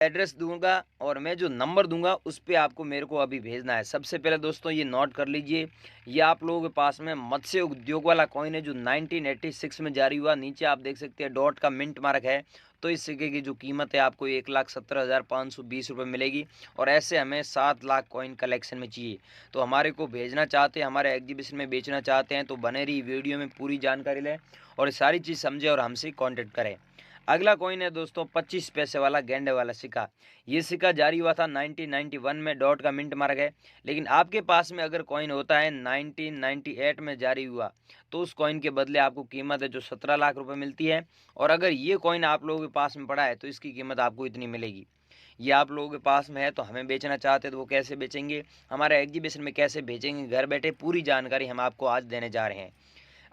Address दूंगा और मैं जो नंबर दूंगा उस पे आपको मेरे को अभी भेजना है। सबसे पहले दोस्तों ये नोट कर लीजिए, ये आप लोगों के पास में मत्स्य उद्योग वाला कॉइन है जो 1986 में जारी हुआ। नीचे आप देख सकते हैं डॉट का मिंट मार्क है। तो इस सिक्के की जो कीमत है आपको 1,17,520 रुपये मिलेगी। और ऐसे हमें 7 लाख कॉइन कलेक्शन में चाहिए। तो हमारे को भेजना चाहते हैं, हमारे एग्जीबिशन में बेचना चाहते हैं तो बने रही वीडियो में पूरी जानकारी लें और सारी चीज़ समझें और हमसे कॉन्टेक्ट करें। अगला कॉइन है दोस्तों 25 पैसे वाला गेंडे वाला सिक्का। ये सिक्का जारी हुआ था 1991 में, डॉट का मिंट मार्क है। लेकिन आपके पास में अगर कॉइन होता है 1998 में जारी हुआ तो उस कॉइन के बदले आपको कीमत है जो 17 लाख रुपए मिलती है। और अगर ये कॉइन आप लोगों के पास में पड़ा है तो इसकी कीमत आपको इतनी मिलेगी। ये आप लोगों के पास में है तो हमें बेचना चाहते हैं तो वो कैसे बेचेंगे, हमारे एग्जीबिशन में कैसे भेजेंगे घर बैठे, पूरी जानकारी हम आपको आज देने जा रहे हैं।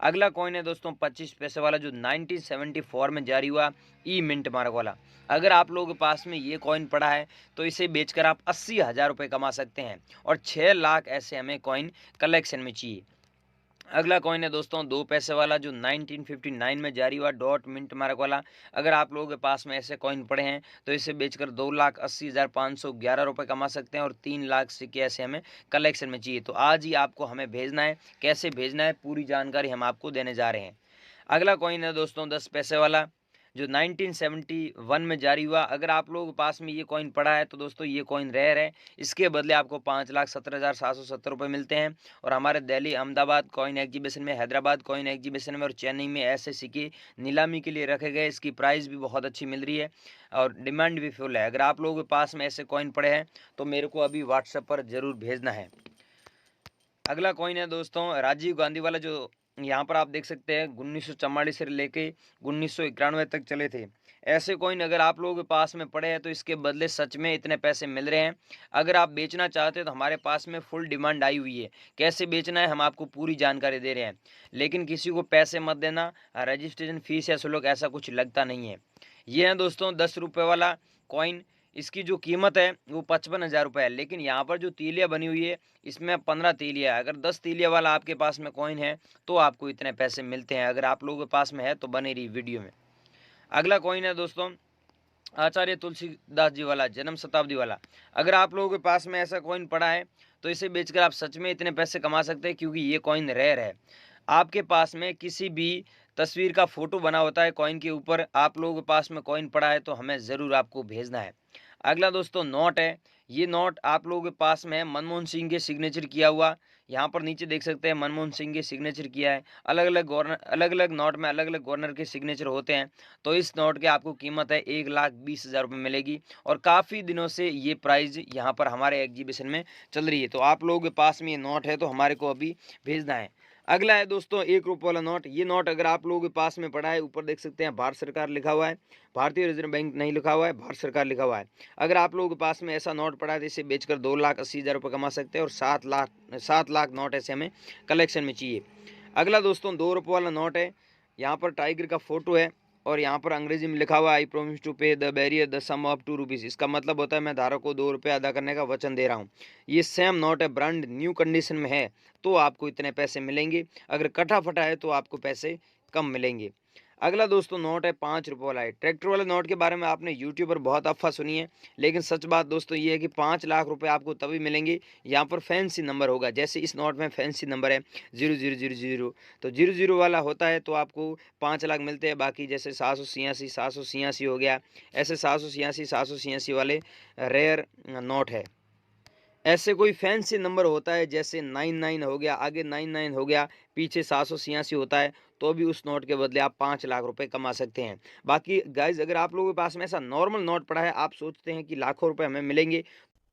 अगला कॉइन है दोस्तों 25 पैसे वाला जो 1974 में जारी हुआ, ई मिंट मार्क वाला। अगर आप लोगों के पास में ये कॉइन पड़ा है तो इसे बेचकर आप 80,000 रुपये कमा सकते हैं और 6 लाख ऐसे हमें कॉइन कलेक्शन में चाहिए। अगला कॉइन है दोस्तों 2 पैसे वाला जो 1959 में जारी हुआ, डॉट मिंट मार्क वाला। अगर आप लोगों के पास में ऐसे कॉइन पड़े हैं तो इसे बेचकर 2,80,511 रुपये कमा सकते हैं और 3 लाख सिक्के ऐसे हमें कलेक्शन में चाहिए। तो आज ही आपको हमें भेजना है, कैसे भेजना है पूरी जानकारी हम आपको देने जा रहे हैं। अगला कॉइन है दोस्तों 10 पैसे वाला जो 1971 में जारी हुआ। अगर आप लोगों के पास में ये कॉइन पड़ा है तो दोस्तों ये कॉइन रेयर है, इसके बदले आपको 5,17,770 रुपये मिलते हैं। और हमारे दिल्ली, अहमदाबाद कॉइन एग्जीबिशन में, हैदराबाद कॉइन एग्जीबिशन में और चेन्नई में ऐसे सिक्के नीलामी के लिए रखे गए। इसकी प्राइस भी बहुत अच्छी मिल रही है और डिमांड भी फुल है। अगर आप लोगों के पास में ऐसे कॉइन पड़े हैं तो मेरे को अभी व्हाट्सएप पर ज़रूर भेजना है। अगला कॉइन है दोस्तों राजीव गांधी वाला जो यहाँ पर आप देख सकते हैं 1944 से लेके 1991 तक चले थे। ऐसे कॉइन अगर आप लोगों के पास में पड़े हैं तो इसके बदले सच में इतने पैसे मिल रहे हैं। अगर आप बेचना चाहते हैं तो हमारे पास में फुल डिमांड आई हुई है, कैसे बेचना है हम आपको पूरी जानकारी दे रहे हैं। लेकिन किसी को पैसे मत देना, रजिस्ट्रेशन फीस या शुल्क ऐसा कुछ लगता नहीं है। ये है दोस्तों 10 रुपये वाला कॉइन। इसकी जो कीमत है वो 55,000 रुपये है। लेकिन यहाँ पर जो तीलियाँ बनी हुई है इसमें 15 तीलियाँ है। अगर 10 तीलियाँ वाला आपके पास में कॉइन है तो आपको इतने पैसे मिलते हैं। अगर आप लोगों के पास में है तो बने रही वीडियो में। अगला कॉइन है दोस्तों आचार्य तुलसीदास जी वाला, जन्म शताब्दी वाला। अगर आप लोगों के पास में ऐसा कॉइन पड़ा है तो इसे बेचकर आप सच में इतने पैसे कमा सकते हैं, क्योंकि ये कॉइन रेयर है। आपके पास में किसी भी तस्वीर का फोटो बना होता है कॉइन के ऊपर, आप लोगों के पास में कॉइन पड़ा है तो हमें ज़रूर आपको भेजना है। अगला दोस्तों नोट है। ये नोट आप लोगों के पास में है मनमोहन सिंह के सिग्नेचर किया हुआ। यहाँ पर नीचे देख सकते हैं मनमोहन सिंह के सिग्नेचर किया है। अलग अलग नोट में अलग अलग गवर्नर के सिग्नेचर होते हैं। तो इस नोट की आपको कीमत है 1,20,000 रुपये मिलेगी और काफ़ी दिनों से ये प्राइस यहाँ पर हमारे एग्जीबिशन में चल रही है। तो आप लोगों के पास में ये नोट है तो हमारे को अभी भेजना है। अगला है दोस्तों 1 रुपये वाला नोट। ये नोट अगर आप लोगों के पास में पड़ा है, ऊपर देख सकते हैं भारत सरकार लिखा हुआ है, भारतीय रिजर्व बैंक नहीं लिखा हुआ है, भारत सरकार लिखा हुआ है। अगर आप लोगों के पास में ऐसा नोट पड़ा है तो इसे बेचकर 2,80,000 रुपये कमा सकते हैं और 7 लाख नोट ऐसे हमें कलेक्शन में चाहिए। अगला दोस्तों 2 रुपये वाला नोट है। यहाँ पर टाइगर का फोटो है और यहाँ पर अंग्रेजी में लिखा हुआ है I promise to pay the bearer the sum of 2 rupees. इसका मतलब होता है मैं धारक को 2 रुपये अदा करने का वचन दे रहा हूँ। ये सेम नोट है, ब्रांड न्यू कंडीशन में है तो आपको इतने पैसे मिलेंगे। अगर कटा फटा है तो आपको पैसे कम मिलेंगे। अगला दोस्तों नोट है 5 रुपये वाला है। ट्रैक्टर वाले नोट के बारे में आपने यूट्यूब पर बहुत अफवाह सुनी है, लेकिन सच बात दोस्तों ये है कि 5 लाख रुपए आपको तभी मिलेंगे यहाँ पर फैंसी नंबर होगा। जैसे इस नोट में फैंसी नंबर है 0000, तो 00 वाला होता है तो आपको 5 लाख मिलते हैं। बाकी जैसे 786 हो गया, ऐसे 786 वाले रेयर नोट है। ऐसे कोई फैंसी नंबर होता है जैसे 99 हो गया, आगे 99 हो गया, पीछे 786 होता है, तो भी उस नोट के बदले आप 5 लाख रुपए कमा सकते हैं। बाकी गाइज अगर आप लोगों के पास में ऐसा नॉर्मल नोट पड़ा है, आप सोचते हैं कि लाखों रुपए हमें मिलेंगे,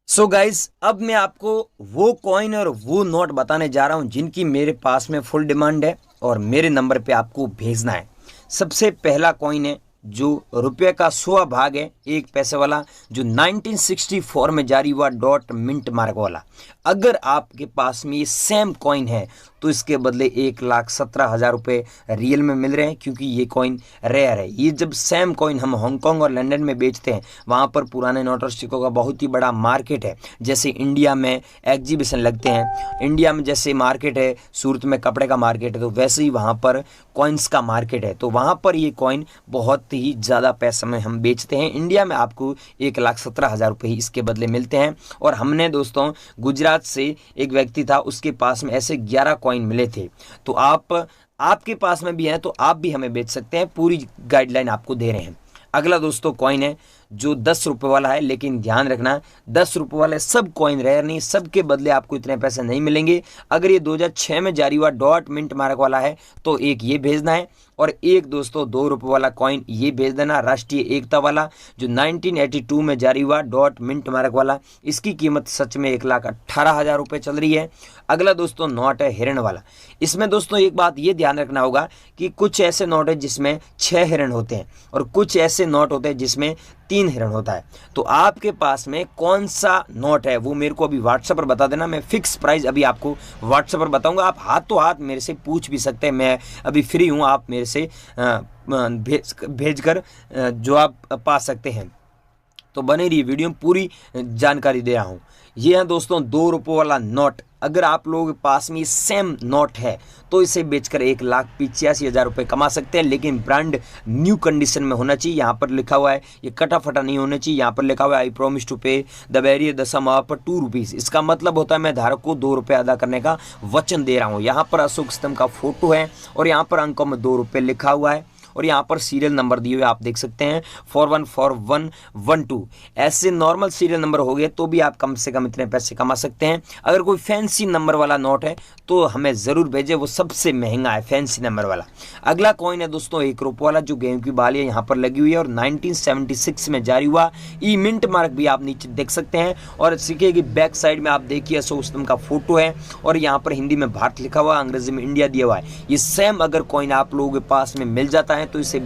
सो गाइज अब मैं आपको वो कॉइन और वो नोट बताने जा रहा हूं जिनकी मेरे पास में फुल डिमांड है और मेरे नंबर पे आपको भेजना है। सबसे पहला कॉइन है जो रुपये का 100 भाग है, 1 पैसे वाला, जो 1964 में जारी हुआ, डॉट मिंट मार्क वाला। अगर आपके पास में ये सेम कॉइन है तो इसके बदले 1,17,000 रुपये रियल में मिल रहे हैं, क्योंकि ये कॉइन रेयर है। ये जब सेम कॉइन हम हांगकांग और लंदन में बेचते हैं, वहाँ पर पुराने नोट और सिक्कों का बहुत ही बड़ा मार्केट है। जैसे इंडिया में एग्जीबिशन लगते हैं, इंडिया में जैसे मार्केट है, सूरत में कपड़े का मार्केट है, तो वैसे ही वहाँ पर कॉइन्स का मार्केट है। तो वहाँ पर ये कॉइन बहुत ही ज़्यादा पैसे में हम बेचते हैं। इंडिया में आपको 1,17,000 रुपये ही इसके बदले मिलते हैं। और हमने दोस्तों गुजरात से एक व्यक्ति था, उसके पास में ऐसे 11 कॉइन मिले थे। तो आपके पास में भी है तो आप भी हमें बेच सकते हैं, पूरी गाइडलाइन आपको दे रहे हैं। अगला दोस्तों कॉइन है जो 10 रुपये वाला है, लेकिन ध्यान रखना 10 रुपये वाले सब कॉइन रेयर नहीं, सबके बदले आपको इतने पैसे नहीं मिलेंगे। अगर ये 2006 में जारी हुआ डॉट मिंट मार्क वाला है तो एक ये भेजना है, और एक दोस्तों 2 रुपये वाला कॉइन ये भेज देना, राष्ट्रीय एकता वाला, जो 1982 में जारी हुआ डॉट मिंट मार्क वाला। इसकी कीमत सच में 1,18,000 रुपये चल रही है। अगला दोस्तों नोट है हिरण वाला। इसमें दोस्तों एक बात ये ध्यान रखना होगा कि कुछ ऐसे नोट है जिसमें 6 हिरण होते हैं, और कुछ ऐसे नोट होते हैं जिसमें 3 हिरण होता है। तो आपके पास में कौन सा नोट है वो मेरे को अभी व्हाट्सएप पर बता देना। मैं फिक्स प्राइस अभी आपको व्हाट्सएप पर बताऊंगा। आप हाथ तो हाथ मेरे से पूछ भी सकते हैं, मैं अभी फ्री हूं, आप मेरे से भेजकर जो आप पा सकते हैं। तो बने रहिए, वीडियो में पूरी जानकारी दे रहा हूँ। ये है दोस्तों 2 रुपये वाला नोट। अगर आप लोगों के पास में सेम नोट है तो इसे बेचकर 1,85,000 रुपये कमा सकते हैं, लेकिन ब्रांड न्यू कंडीशन में होना चाहिए। यहाँ पर लिखा हुआ है, ये कटा फटा नहीं होना चाहिए। यहाँ पर लिखा हुआ है I promise to pay the bearer the sum of 2 rupees. इसका मतलब होता है मैं धारक को 2 रुपये अदा करने का वचन दे रहा हूँ। यहाँ पर अशोक स्तंभ का फोटो है और यहाँ पर अंकों में 2 रुपये लिखा हुआ है, और यहाँ पर सीरियल नंबर दिए हुए आप देख सकते हैं 414112। ऐसे नॉर्मल सीरियल नंबर हो गए तो भी आप कम से कम इतने पैसे कमा सकते हैं। अगर कोई फैंसी नंबर वाला नोट है तो हमें ज़रूर भेजें, वो सबसे महंगा है फैंसी नंबर वाला। अगला कॉइन है दोस्तों 1 रुपये वाला, जो गेहूं की बालियाँ यहाँ पर लगी हुई है और 1976 में जारी हुआ। ई मिंट मार्क भी आप नीचे देख सकते हैं, और सिक्के की बैक साइड में आप देखिए अशोक स्तंभ का फोटो है, और यहाँ पर हिंदी में भारत लिखा हुआ है, अंग्रेजी में इंडिया दिया हुआ है। ये सेम अगर कॉइन आप लोगों के पास में मिल जाता है तो इसे